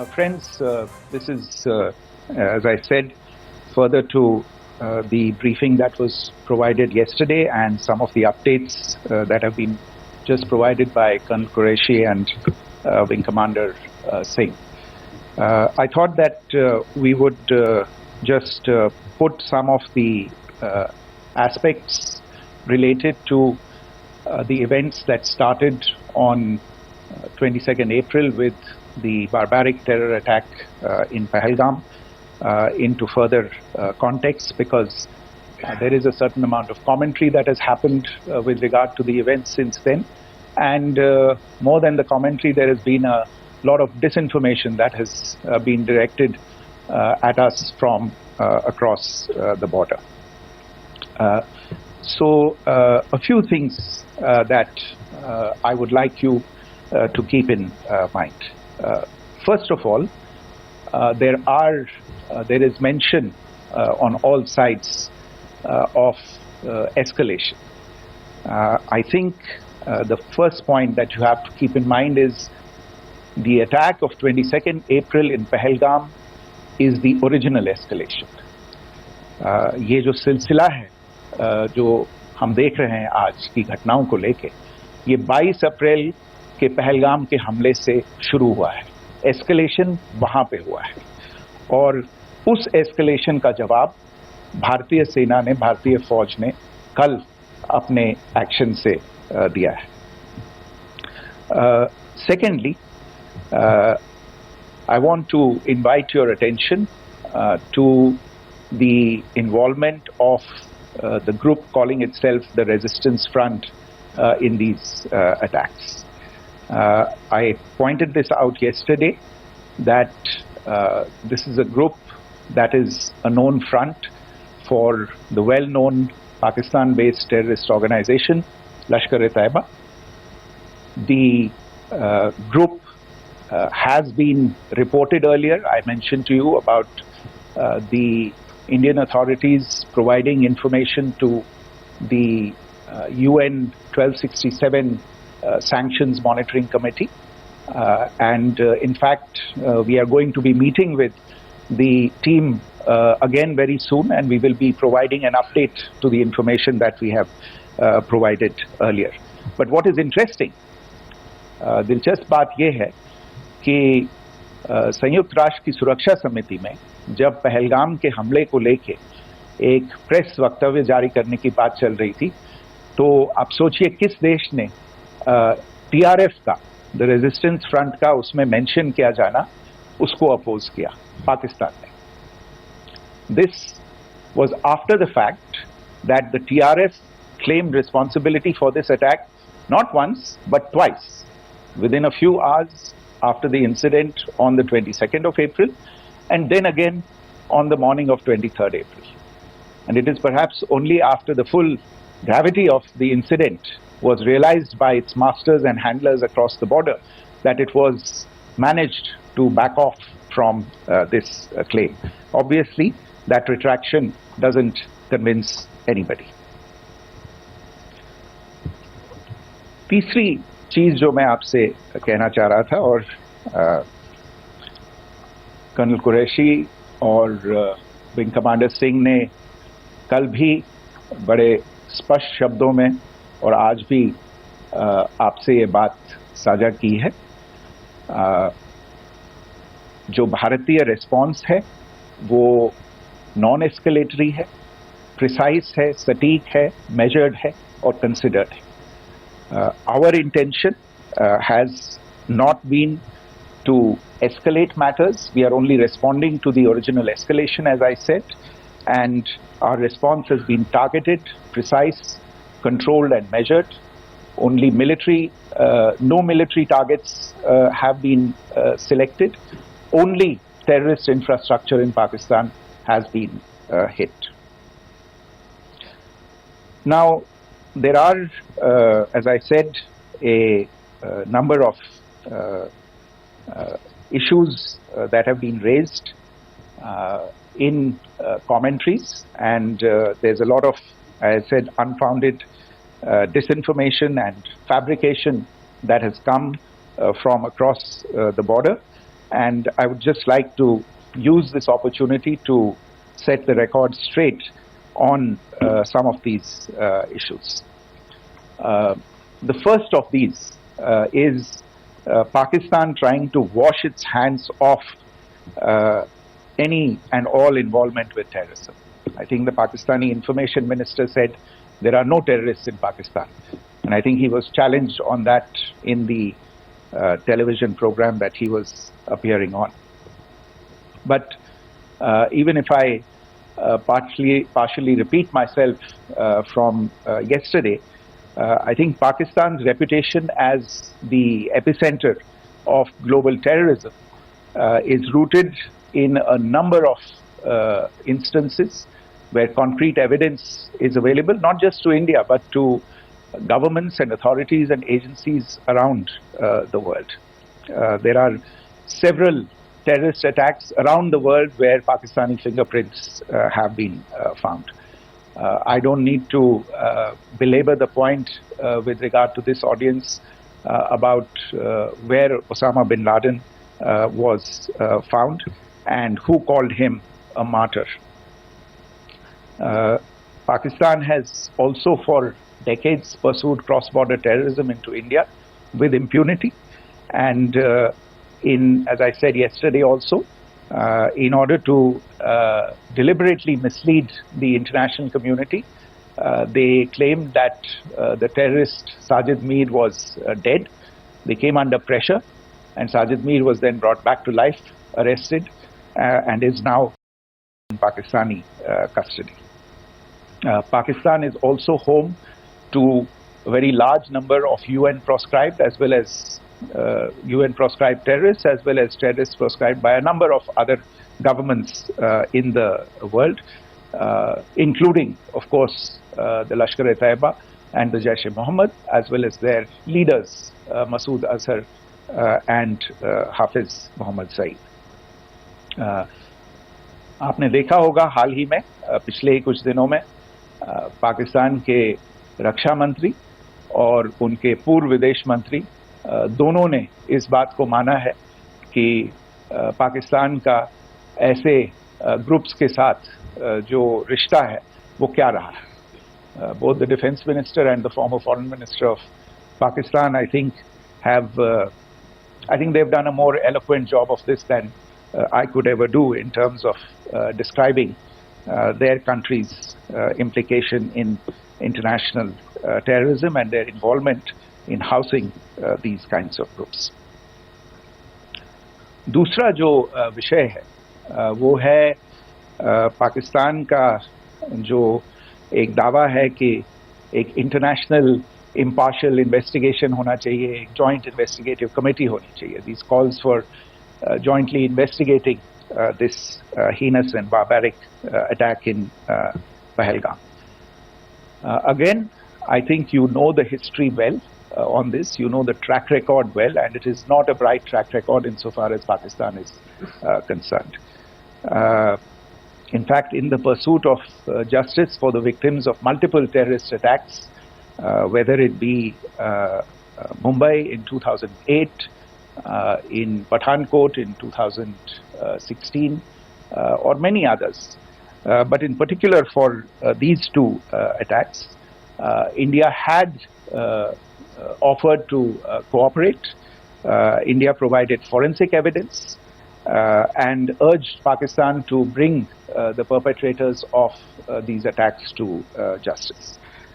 Friends, this is, as I said, further to the briefing that was provided yesterday and some of the updates that have been just provided by Colonel Qureshi and Wing Commander Singh. I thought that we would just put some of the aspects related to the events that started on 22nd April with the barbaric terror attack in Pahalgam into further context, because there is a certain amount of commentary that has happened with regard to the events since then, and more than the commentary, there has been a lot of disinformation that has been directed at us from across the border. So a few things that I would like you to keep in mind. First of all, there is mention on all sides of escalation. I think the first point that you have to keep in mind is the attack of 22nd April in Pahalgam is the original escalation. ये जो सिलसिला है जो हम देख रहे हैं आज की घटनाओं को लेके, ये 22 अप्रैल के पहलगाम के हमले से शुरू हुआ है. एस्केलेशन वहां पे हुआ है और उस एस्केलेशन का जवाब भारतीय सेना ने, भारतीय फौज ने कल अपने एक्शन से दिया है. Secondly, I want to invite your attention to the involvement of the group calling itself the Resistance Front in these attacks. I pointed this out yesterday that this is a group that is a known front for the well-known Pakistan-based terrorist organization, Lashkar-e-Taiba. The group has been reported earlier. I mentioned to you about the Indian authorities providing information to the UN 1267 Sanctions Monitoring Committee. And in fact, we are going to be meeting with the team again very soon, and we will be providing an update to the information that we have provided earlier. But what is interesting, दिलचस्प बात यह है कि संयुक्त राष्ट्र की सुरक्षा समिति में जब पहलगाम के हमले को लेके एक प्रेस वक्तव्य जारी करने की बात चल रही थी, तो आप सोचिए किस देश ने टीआरएफ का, द रेजिस्टेंस फ्रंट का उसमें मेंशन किया जाना, उसको अपोज किया, पाकिस्तान ने. This was after the fact that the TRF claimed responsibility for this attack not once but twice within a few hours after the incident on the 22nd of April, and then again on the morning of 23rd April. And it is perhaps only after the full gravity of the incident was realized by its masters and handlers across the border that it was managed to back off from this claim. Obviously, that retraction doesn't convince anybody. तीसरी चीज जो मैं आपसे कहना चाह रहा था, और कर्नल कुरैशी और विंग कमांडर सिंह ने कल भी बड़े स्पष्ट शब्दों में और आज भी आपसे ये बात साझा की है. जो भारतीय रिस्पॉन्स है वो नॉन एस्केलेटरी है, प्रिसाइज है, सटीक है, मेजर्ड है और कंसिडर्ड है. Our intention has not been to escalate matters. We are only responding to the original escalation, as I said, and our response has been targeted, precise, controlled and measured. Only military, no military targets have been selected. Only terrorist infrastructure in Pakistan has been hit. Now, there are, as I said, a number of issues that have been raised in commentaries, and there's a lot of, as I said, unfounded disinformation and fabrication that has come from across the border. and I would just like to use this opportunity to set the record straight on some of these issues. The first of these is Pakistan trying to wash its hands off any and all involvement with terrorism. I think the Pakistani information minister said there are no terrorists in Pakistan, and I think he was challenged on that in the television program that he was appearing on. But even if I partially repeat myself from yesterday, I think Pakistan's reputation as the epicenter of global terrorism is rooted in a number of instances where concrete evidence is available, not just to India, but to governments and authorities and agencies around the world. There are several terrorist attacks around the world where Pakistani fingerprints have been found. I don't need to belabor the point with regard to this audience about where Osama bin Laden was found and who called him a martyr. Pakistan has also for decades pursued cross-border terrorism into India with impunity, and as I said yesterday also, in order to deliberately mislead the international community, they claimed that the terrorist Sajid Mir was dead. They came under pressure, and Sajid Mir was then brought back to life, arrested, and is now in Pakistani custody. Pakistan is also home to a very large number of UN proscribed as well as UN proscribed terrorists, as well as terrorists proscribed by a number of other governments in the world, including, of course, the Lashkar-e-Taiba and the Jaish-e-Mohammed, as well as their leaders, Masood Azhar and Hafiz Mohammed Saeed. आपने देखा होगा हाल ही में पिछले ही कुछ दिनों में पाकिस्तान के रक्षा मंत्री और उनके पूर्व विदेश मंत्री दोनों ने इस बात को माना है कि पाकिस्तान का ऐसे ग्रुप्स के साथ जो रिश्ता है वो क्या रहा है. Both the defense minister and the former foreign minister of Pakistan, I think they've done a more eloquent job of this than I could ever do in terms of describing their country's implication in international terrorism and their involvement in housing these kinds of groups. दूसरा जो विषय है वो है पाकिस्तान का जो एक दावा है कि एक इंटरनेशनल impartial investigation होना चाहिए, एक joint investigative committee होनी चाहिए. These calls for jointly investigating this heinous and barbaric attack in Pahalgam. Again, I think you know the history well on this. You know the track record well, and it is not a bright track record insofar as Pakistan is concerned. In fact, in the pursuit of justice for the victims of multiple terrorist attacks, whether it be Mumbai in 2008, in Pathankot in 2016, or many others. But in particular for these two attacks, India had offered to cooperate. India provided forensic evidence and urged Pakistan to bring the perpetrators of these attacks to justice.